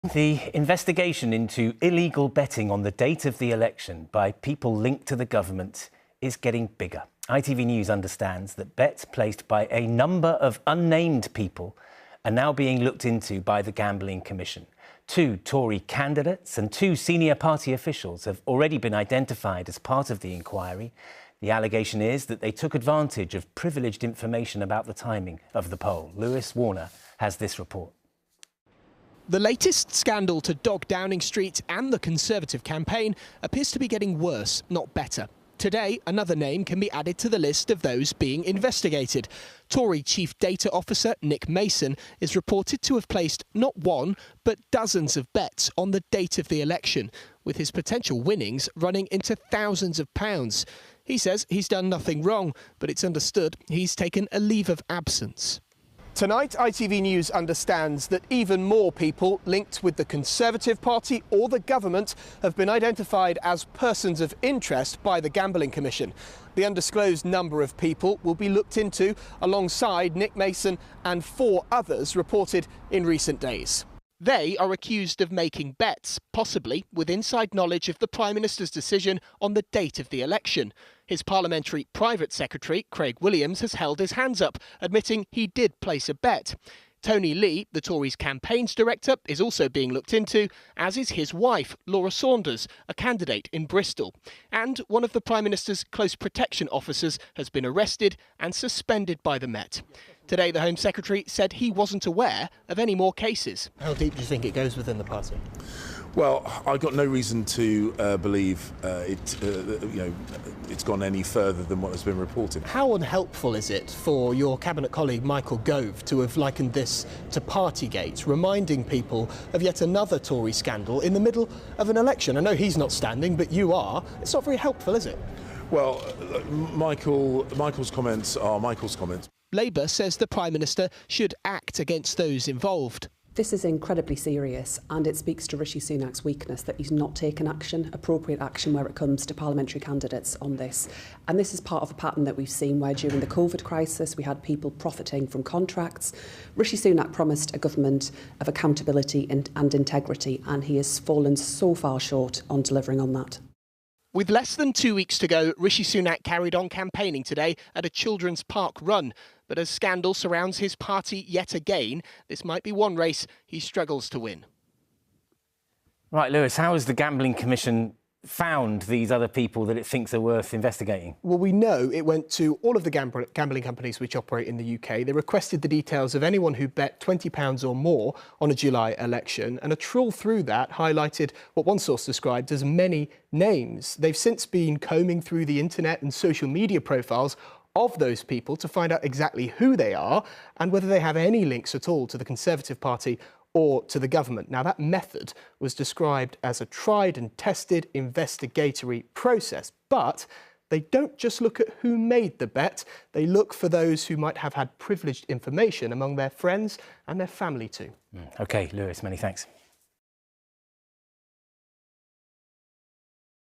The investigation into illegal betting on the date of the election by people linked to the government is getting bigger. ITV News understands that bets placed by a number of unnamed people are now being looked into by the Gambling Commission. 2 Tory candidates and 2 senior party officials have already been identified as part of the inquiry. The allegation is that they took advantage of privileged information about the timing of the poll. Lewis Warner has this report. The latest scandal to dog Downing Street and the Conservative campaign appears to be getting worse, not better. Today, another name can be added to the list of those being investigated. Tory Chief Data Officer Nick Mason is reported to have placed not one, but dozens of bets on the date of the election, with his potential winnings running into thousands of pounds. He says he's done nothing wrong, but it's understood he's taken a leave of absence. Tonight, ITV News understands that even more people linked with the Conservative Party or the government have been identified as persons of interest by the Gambling Commission. The undisclosed number of people will be looked into alongside Nick Mason and 4 others reported in recent days. They are accused of making bets, possibly with inside knowledge of the Prime Minister's decision on the date of the election. His parliamentary private secretary, Craig Williams, has held his hands up, admitting he did place a bet. Tony Lee, the Tories' campaigns director, is also being looked into, as is his wife, Laura Saunders, a candidate in Bristol. And one of the Prime Minister's close protection officers has been arrested and suspended by the Met. Today, the Home Secretary said he wasn't aware of any more cases. How deep do you think it goes within the party? Well, I've got no reason to believe it's gone any further than what has been reported. How unhelpful is it for your Cabinet colleague Michael Gove to have likened this to Partygate, reminding people of yet another Tory scandal in the middle of an election? I know he's not standing, but you are. It's not very helpful, is it? Well, Michael's comments are Michael's comments. Labour says the Prime Minister should act against those involved. This is incredibly serious, and it speaks to Rishi Sunak's weakness that he's not taken action, appropriate action, where it comes to parliamentary candidates on this. And this is part of a pattern that we've seen where during the COVID crisis we had people profiting from contracts. Rishi Sunak promised a government of accountability and integrity, and he has fallen so far short on delivering on that. With less than 2 weeks to go, Rishi Sunak carried on campaigning today at a children's park run. But as scandal surrounds his party yet again, this might be one race he struggles to win. Right, Lewis, how has the Gambling Commission found these other people that it thinks are worth investigating? Well, we know it went to all of the gambling companies which operate in the UK. They requested the details of anyone who bet £20 or more on a July election, and a trawl through that highlighted what one source described as many names. They've since been combing through the internet and social media profiles of those people to find out exactly who they are and whether they have any links at all to the Conservative Party or to the government. Now, that method was described as a tried and tested investigatory process, but they don't just look at who made the bet, they look for those who might have had privileged information among their friends and their family too. OK, Lewis, many thanks.